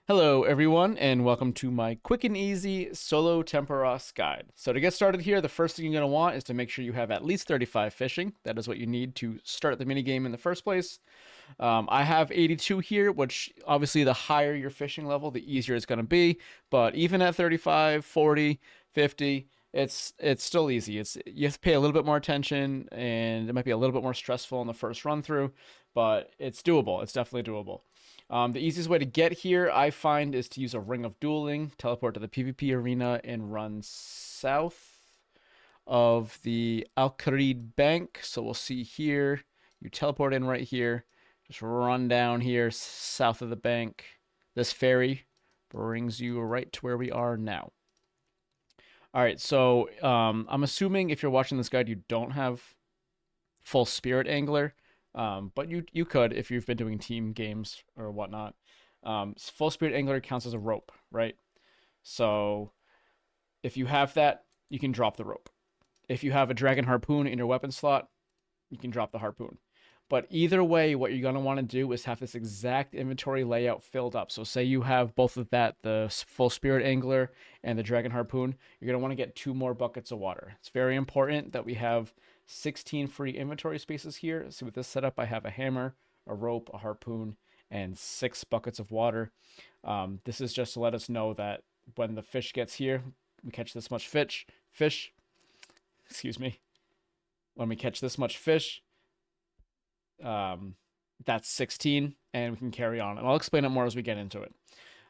Hello everyone and welcome to my quick and easy solo Tempoross guide. So to get started here, the first thing you're going to want is to make sure you have at least 35 fishing. That is what you need to start the minigame in the first place. I have 82 here, which obviously the higher your fishing level, the easier it's going to be. But even at 35, 40, 50, it's still easy. You have to pay a little bit more attention and it might be a little bit more stressful in the first run through, but it's doable. It's definitely doable. The easiest way to get here, I find, is to use a Ring of Dueling, teleport to the PvP arena, and run south of the Al-Kharid Bank. So we'll see here, you teleport in right here, just run down here south of the bank. This ferry brings you right to where we are now. All right, so I'm assuming if you're watching this guide, you don't have full Spirit Angler. But you could if you've been doing team games or whatnot. Full Spirit Angler counts as a rope, right? So if you have that, you can drop the rope. If you have a Dragon Harpoon in your weapon slot, you can drop the harpoon. But either way, what you're going to want to do is have this exact inventory layout filled up. So say you have both of that, the Full Spirit Angler and the Dragon Harpoon, you're going to want to get 2 more buckets of water. It's very important that we have 16 free inventory spaces here. So with this setup, I have a hammer, a rope, a harpoon, and 6 buckets of water. This is just to let us know that when the fish gets here, we catch this much excuse me. When we catch this much fish, that's 16, and we can carry on. And I'll explain it more as we get into it.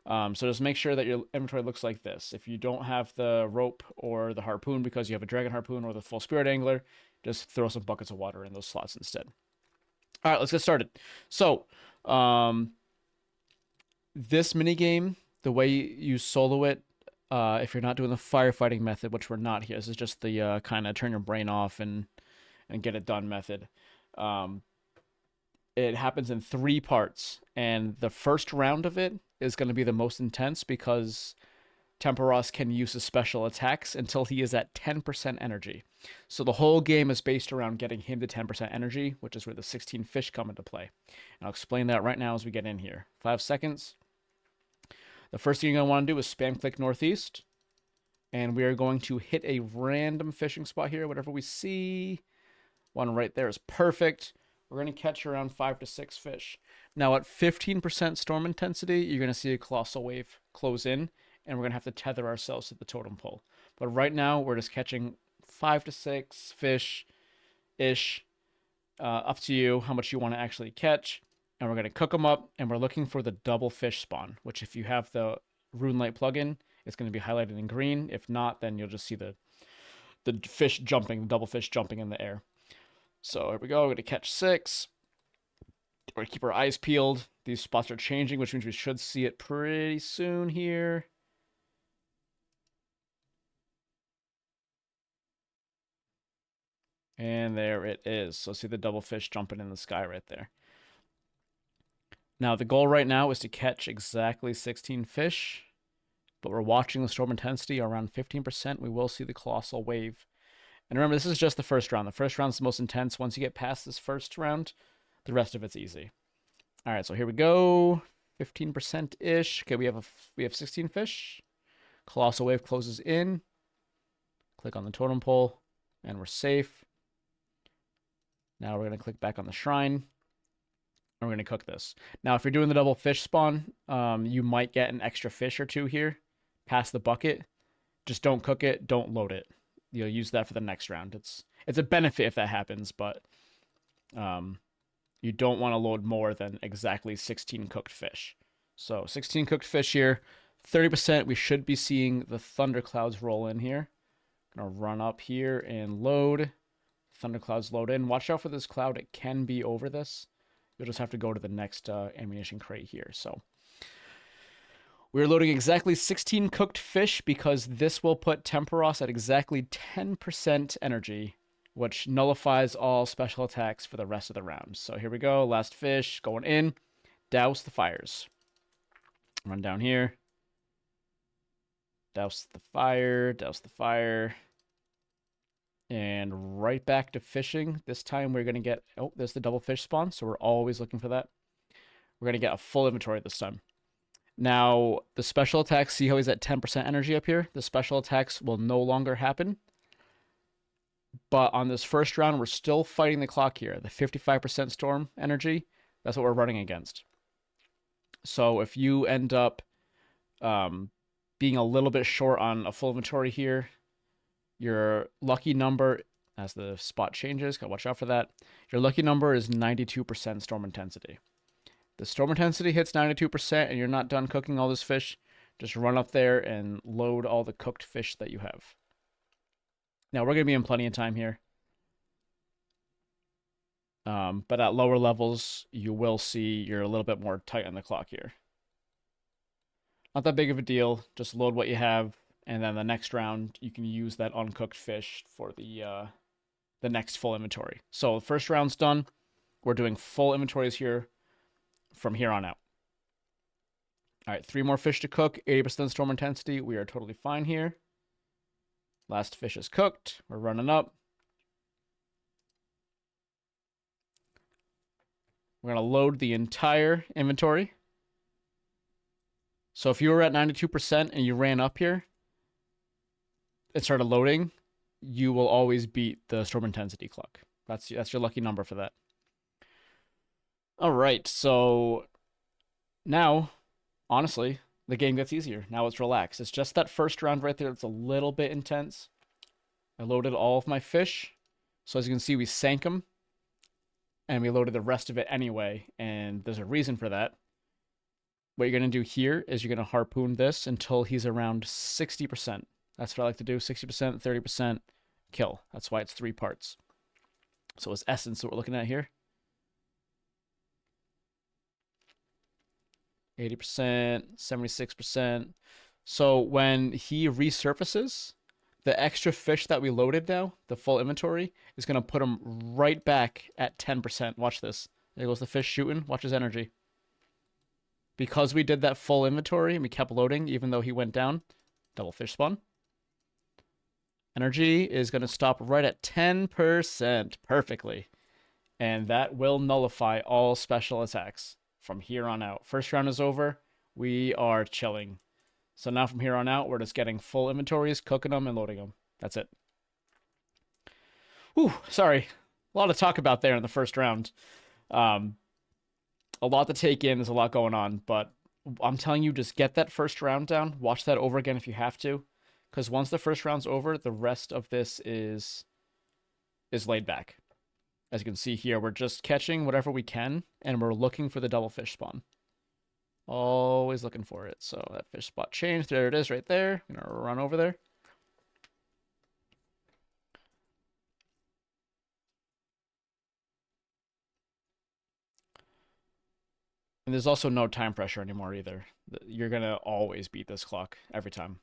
So just make sure that your inventory looks like this. If you don't have the rope or the harpoon because you have a Dragon Harpoon or the Full Spirit Angler, just throw some buckets of water in those slots instead. All right, let's get started. So, this minigame, the way you solo it, if you're not doing the firefighting method, which we're not here, this is just the kind of turn your brain off and get it done method. It happens in 3 parts, and the first round of it is going to be the most intense because Tempoross can use his special attacks until he is at 10% energy. So the whole game is based around getting him to 10% energy, which is where the 16 fish come into play. And I'll explain that right now as we get in here. 5 seconds. The first thing you're going to want to do is spam click northeast. And we are going to hit a random fishing spot here, whatever we see. One right there is perfect. We're going to catch around 5 to 6 fish. Now at 15% storm intensity, you're going to see a colossal wave close in, and we're going to have to tether ourselves to the totem pole. But right now, we're just catching 5 to 6 fish-ish. Up to you how much you want to actually catch. And we're going to cook them up, and we're looking for the double fish spawn, which if you have the RuneLight plugin, it's going to be highlighted in green. If not, then you'll just see the fish jumping, the double fish jumping in the air. So here we go. We're going to catch 6. We're going to keep our eyes peeled. These spots are changing, which means we should see it pretty soon here. And there it is. So see the double fish jumping in the sky right there. Now the goal right now is to catch exactly 16 fish. But we're watching the storm intensity around 15%. We will see the colossal wave. And remember, this is just the first round. The first round is the most intense. Once you get past this first round, the rest of it's easy. All right, so here we go. 15%-ish. Okay, we have 16 fish. Colossal wave closes in. Click on the totem pole, and we're safe. Now we're going to click back on the shrine, and we're going to cook this. Now, if you're doing the double fish spawn, you might get an extra fish or 2 here past the bucket. Just don't cook it. Don't load it. You'll use that for the next round. It's a benefit if that happens, but you don't want to load more than exactly 16 cooked fish. So 16 cooked fish here. 30%, we should be seeing the thunderclouds roll in here. Gonna run up here and load. Thunderclouds load in. Watch out for this cloud. It can be over this. You'll just have to go to the next ammunition crate here. So we're loading exactly 16 cooked fish because this will put Tempoross at exactly 10% energy, which nullifies all special attacks for the rest of the round. So here we go. Last fish going in. Douse the fires. Run down here. Douse the fire. Douse the fire. And right back to fishing. This time we're going to get... Oh, there's the double fish spawn, so we're always looking for that. We're going to get a full inventory this time. Now, the special attacks, see how he's at 10% energy up here? The special attacks will no longer happen. But on this first round, we're still fighting the clock here. The 55% storm energy, that's what we're running against. So if you end up being a little bit short on a full inventory here, your lucky number, as the spot changes, gotta watch out for that. Your lucky number is 92% storm intensity. The storm intensity hits 92% and you're not done cooking all this fish, just run up there and load all the cooked fish that you have. Now, we're going to be in plenty of time here. But at lower levels, you will see you're a little bit more tight on the clock here. Not that big of a deal. Just load what you have, and then the next round, you can use that uncooked fish for the next full inventory. So the first round's done. We're doing full inventories here from here on out. All right, 3 more fish to cook, 80% storm intensity. We are totally fine here. Last fish is cooked. We're running up. We're going to load the entire inventory. So if you were at 92% and you ran up here and started loading, you will always beat the storm intensity clock. That's your lucky number for that. All right, so now, honestly, the game gets easier. Now it's relaxed. It's just that first round right there that's a little bit intense. I loaded all of my fish. So as you can see, we sank them. And we loaded the rest of it anyway. And there's a reason for that. What you're going to do here is you're going to harpoon this until he's around 60%. That's what I like to do. 60%, 30% kill. That's why it's 3 parts. So it's essence that we're looking at here. 80%, 76%. So when he resurfaces, the extra fish that we loaded now, the full inventory, is going to put him right back at 10%. Watch this. There goes the fish shooting. Watch his energy. Because we did that full inventory and we kept loading, even though he went down, double fish spawn. Energy is going to stop right at 10% perfectly. And that will nullify all special attacks from here on out. First round is over. We are chilling. So now from here on out, we're just getting full inventories, cooking them, and loading them. That's it. Whew, sorry. A lot to talk about there in the first round. A lot to take in. There's a lot going on. But I'm telling you, just get that first round down. Watch that over again if you have to. Because once the first round's over, the rest of this is laid back. As you can see here, we're just catching whatever we can, and we're looking for the double fish spawn. Always looking for it. So that fish spot changed. There it is right there. I'm going to run over there. And there's also no time pressure anymore either. You're going to always beat this clock every time.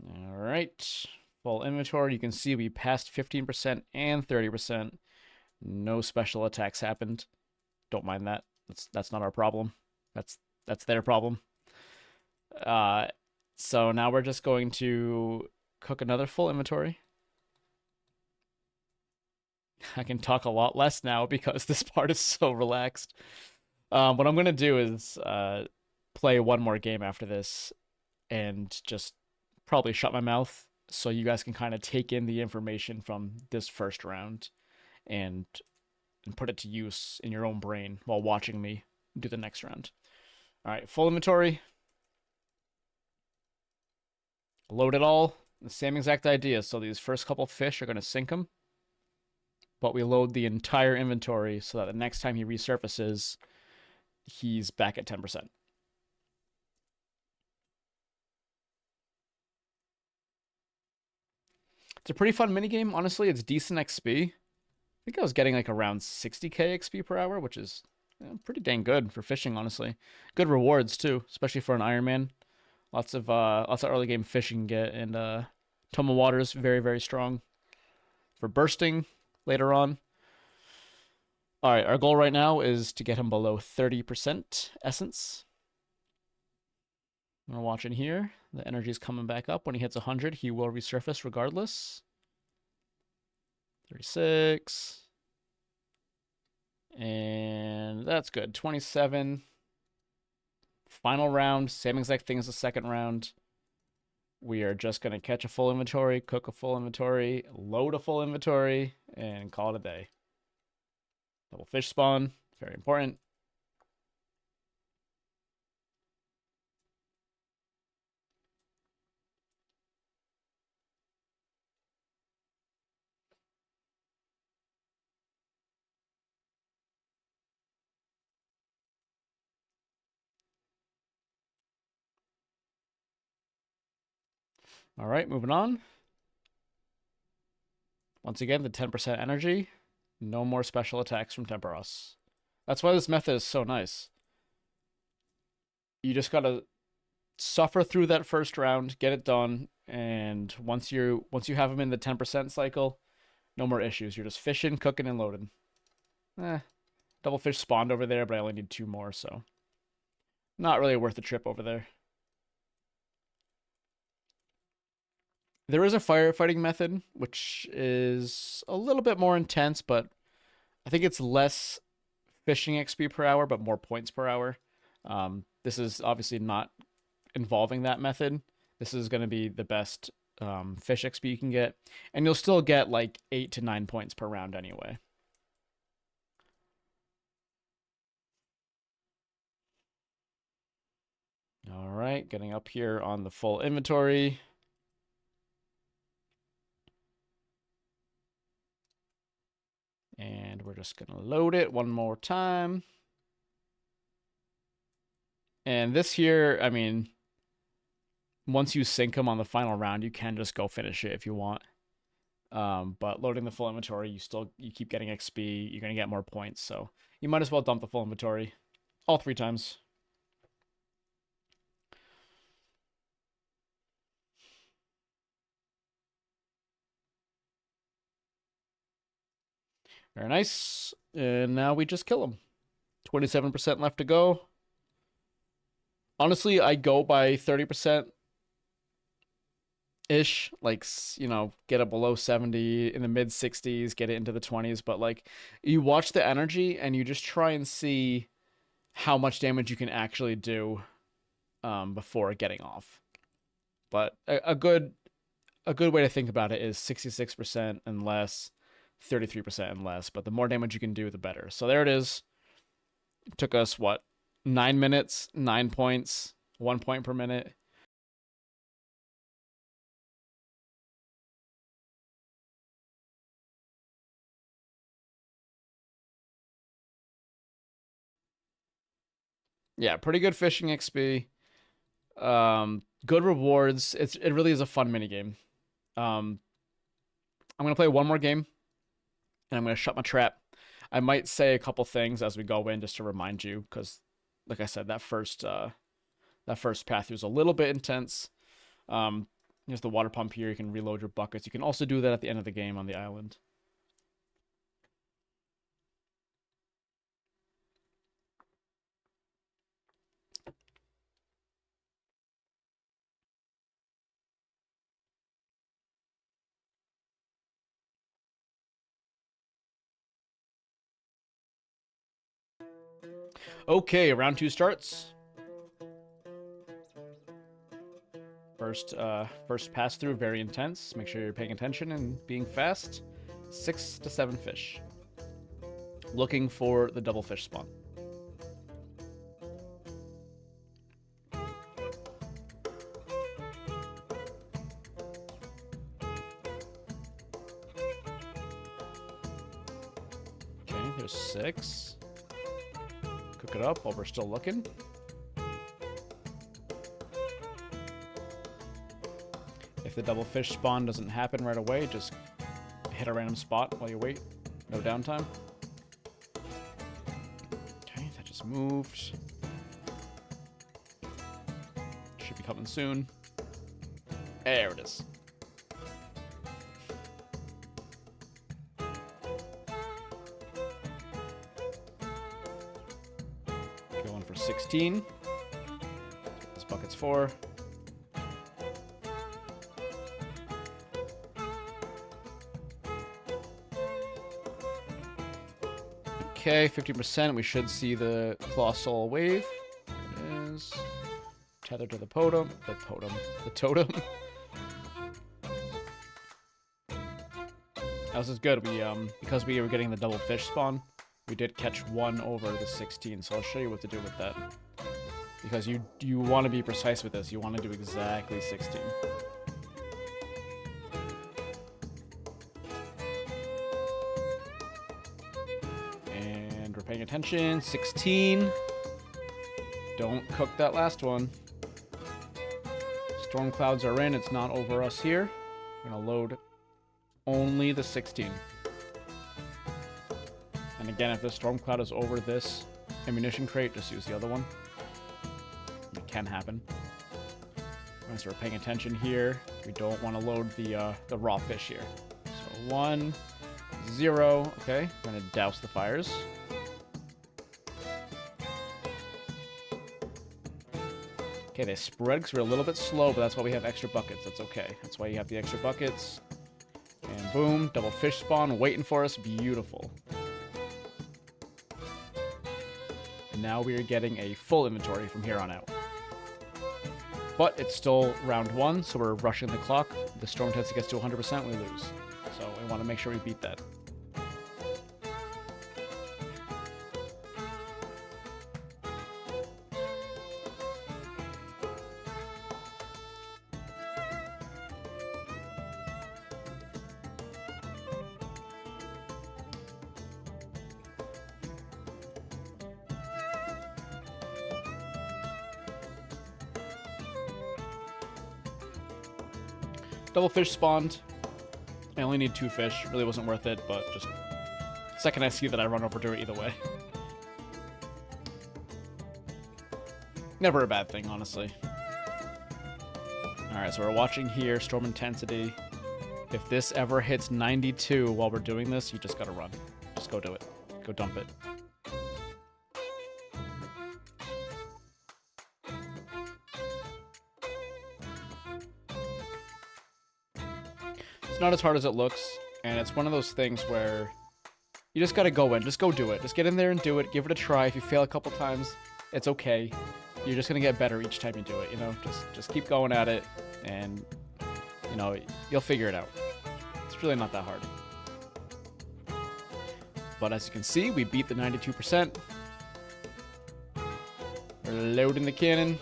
All right. Full inventory. You can see we passed 15% and 30%. No special attacks happened. Don't mind that. That's not our problem. That's their problem. So now we're just going to cook another full inventory. I can talk a lot less now because this part is so relaxed. What I'm going to do is play one more game after this and just probably shut my mouth so you guys can kind of take in the information from this first round and put it to use in your own brain while watching me do the next round. All right, full inventory. Load it all. The same exact idea. So these first couple fish are going to sink them. But we load the entire inventory so that the next time he resurfaces, he's back at 10%. It's a pretty fun minigame. Honestly, it's decent XP. I think I was getting like around 60k XP per hour, which is pretty dang good for fishing, honestly. Good rewards, too, especially for an Iron Man. Lots of early game fishing get, and Toma Water's very, very strong for bursting later on. All right, our goal right now is to get him below 30% essence. I'm watching here. The energy's coming back up. When he hits 100, he will resurface regardless. 36. And that's good. 27. Final round, same exact thing as the second round. We are just going to catch a full inventory, cook a full inventory, load a full inventory, and call it a day. Double fish spawn, very important. All right, moving on. Once again, the 10% energy. No more special attacks from Tempoross. That's why this method is so nice. You just gotta suffer through that first round, get it done, and once you have them in the 10% cycle, no more issues. You're just fishing, cooking, and loading. Double fish spawned over there, but I only need 2 more, so not really worth the trip over there. There is a firefighting method, which is a little bit more intense, but I think it's less fishing XP per hour, but more points per hour. This is obviously not involving that method. This is going to be the best fish XP you can get, and you'll still get like 8 to 9 points per round anyway. All right, getting up here on the full inventory. And we're just going to load it one more time. And this here, I mean, once you sink them on the final round, you can just go finish it if you want. But loading the full inventory, you keep getting XP. You're going to get more points, so you might as well dump the full inventory all 3 times. Very nice. And now we just kill them. 27% left to go. Honestly, I go by 30% ish, like, you know, get it below 70, in the mid 60s, get it into the 20s, but like you watch the energy and you just try and see how much damage you can actually do before getting off. But a good way to think about it is 66% and less, 33% and less, but the more damage you can do, the better. So there it is. It took us, what, 9 minutes, 9 points, 1 point per minute. Yeah, pretty good fishing XP. Good rewards. It really is a fun minigame. I'm gonna play one more game, and I'm gonna shut my trap. I might say a couple things as we go in just to remind you, because, like I said, that first path was a little bit intense. There's the water pump here. You can reload your buckets. You can also do that at the end of the game on the island. Okay, round 2 starts. First pass through, very intense. Make sure you're paying attention and being fast. 6 to 7 fish. Looking for the double fish spawn. Okay, there's 6. Cook it up while we're still looking. If the double fish spawn doesn't happen right away, just hit a random spot while you wait. No downtime. Okay, that just moved. Should be coming soon. There it is. Going for 16. This bucket's 4. Okay, 50%. We should see the Colossal Wave. There it is. Tethered to the totem. The totem. This is good. We because we were getting the double fish spawn, we did catch one over the 16. So I'll show you what to do with that. Because you want to be precise with this. You want to do exactly 16. And we're paying attention. 16. Don't cook that last one. Storm clouds are in. It's not over us here. We're going to load only the 16. And again, if the storm cloud is over this ammunition crate, just use the other one. It can happen. So we're paying attention here. We don't want to load the raw fish here. So 1, 0. Okay, we're going to douse the fires. Okay, they spread because we're a little bit slow, but that's why we have extra buckets. That's okay. That's why you have the extra buckets. And boom, double fish spawn waiting for us. Beautiful. And now we are getting a full inventory from here on out. But it's still round 1, so we're rushing the clock. The storm intensity gets to 100%, we lose. So we want to make sure we beat that. Double fish spawned. I only need 2 fish. Really wasn't worth it, but just the second I see that, I run over to it either way. Never a bad thing, honestly. Alright, so we're watching here, storm intensity. If this ever hits 92 while we're doing this, you just gotta run. Just go do it. Go dump it. It's not as hard as it looks, and it's one of those things where you just gotta go in. Just go do it. Just get in there and do it. Give it a try. If you fail a couple times, it's okay. You're just gonna get better each time you do it, you know? Just keep going at it, and, you know, you'll figure it out. It's really not that hard. But as you can see, we beat the 92%. We're loading the cannon.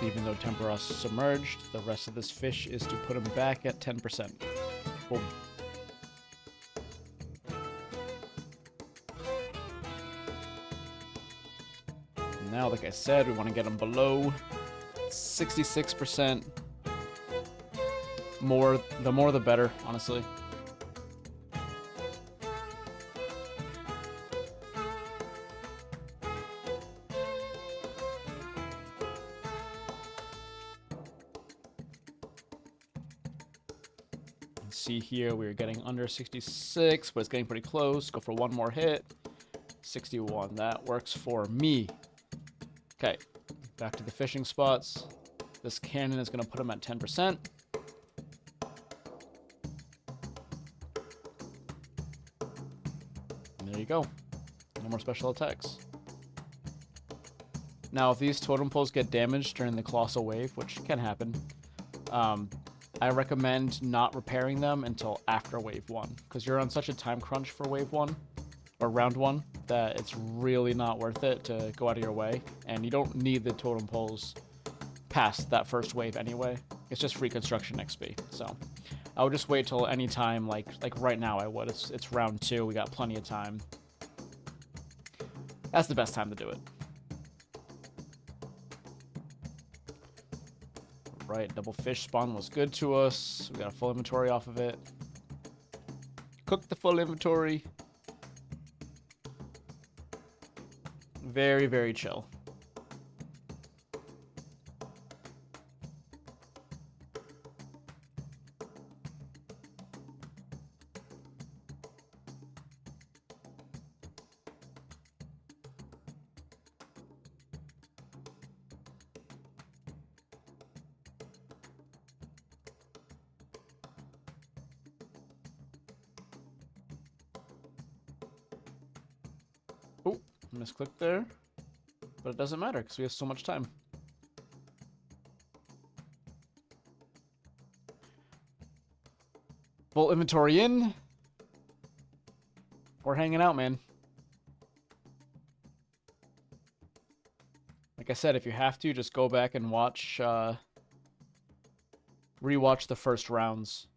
Even though Tempoross submerged, the rest of this fish is to put him back at 10%. Boom. Now, like I said, we want to get him below 66%. The more the better, honestly. See here, we're getting under 66, but it's getting pretty close. Go for one more hit. 61, that works for me. Okay, back to the fishing spots. This cannon is going to put him at 10%. And there you go. No more special attacks. Now, if these totem poles get damaged during the Colossal Wave, which can happen, I recommend not repairing them until after Wave 1, because you're on such a time crunch for Wave 1, or Round 1, that it's really not worth it to go out of your way, and you don't need the totem poles past that first wave anyway. It's just free construction XP, so I would just wait till any time, like right now I would. It's Round 2, we got plenty of time. That's the best time to do it. Right, double fish spawn was good to us. We got a full inventory off of it. Cook the full inventory. Very, very chill. Oh, misclicked there. But it doesn't matter because we have so much time. Full inventory in. We're hanging out, man. Like I said, if you have to, just go back and watch, rewatch the first rounds.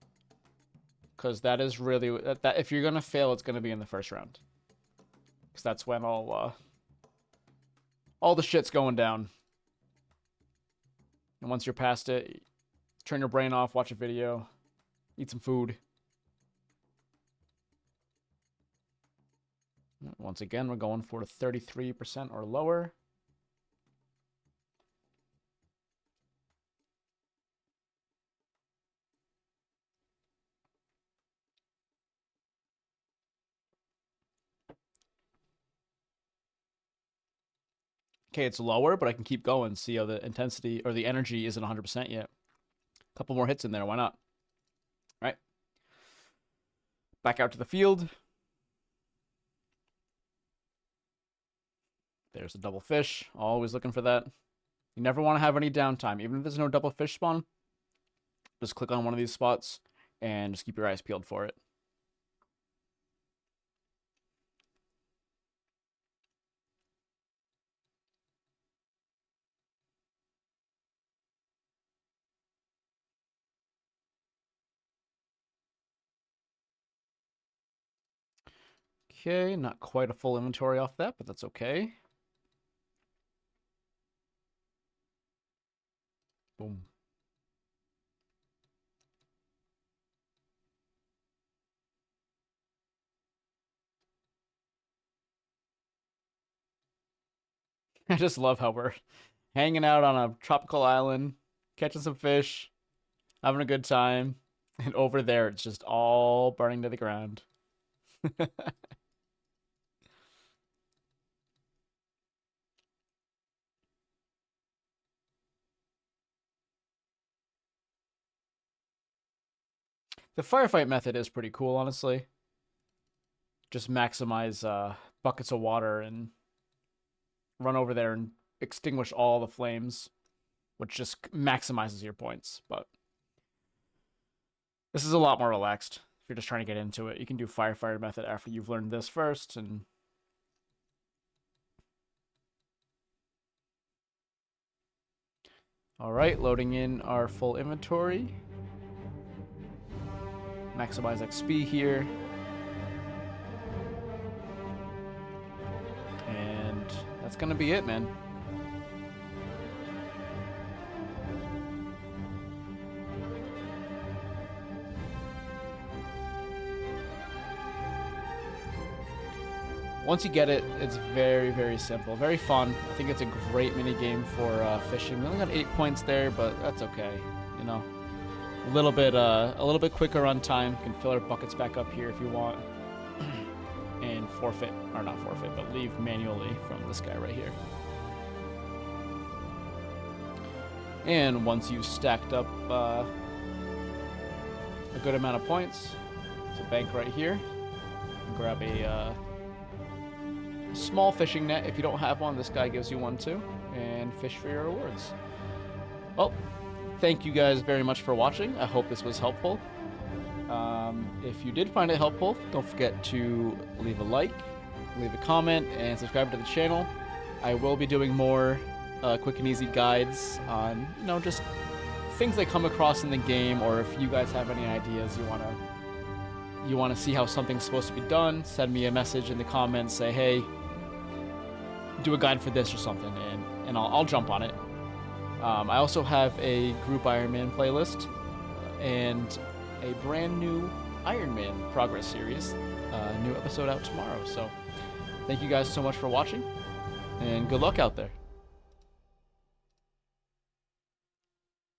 Because that is really, that if you're going to fail, it's going to be in the first round. Because that's when all the shit's going down. And once you're past it, turn your brain off, watch a video, eat some food. Once again, we're going for 33% or lower. Okay, it's lower, but I can keep going. See how the intensity or the energy isn't 100% yet. A couple more hits in there. Why not? All right. Back out to the field. There's a double fish. Always looking for that. You never want to have any downtime. Even if there's no double fish spawn, just click on one of these spots and just keep your eyes peeled for it. Okay, not quite a full inventory off that, but that's okay. Boom. I just love how we're hanging out on a tropical island, catching some fish, having a good time, and over there it's just all burning to the ground. The firefight method is pretty cool, honestly. Just maximize buckets of water and run over there and extinguish all the flames, which just maximizes your points. But this is a lot more relaxed if you're just trying to get into it. You can do firefighter method after you've learned this first. And all right, loading in our full inventory. Maximize XP here. And that's gonna be it, man. Once you get it, it's very, very simple. Very fun. I think it's a great mini game for fishing. We only got 8 points there, but that's okay. You know, a little bit quicker on time. You can fill our buckets back up here if you want, and forfeit, or not forfeit, but leave manually from this guy right here. And once you've stacked up a good amount of points, it's a bank right here. Grab a small fishing net. If you don't have one, this guy gives you one too, and fish for your rewards. Well, thank you guys very much for watching. I hope this was helpful. If you did find it helpful, don't forget to leave a like, leave a comment, and subscribe to the channel. I will be doing more quick and easy guides on, you know, just things I come across in the game, or if you guys have any ideas you want to see how something's supposed to be done, send me a message in the comments, say, hey, do a guide for this or something, and I'll jump on it. I also have a group Iron Man playlist and a brand new Iron Man progress series. New episode out tomorrow. So thank you guys so much for watching, and good luck out there.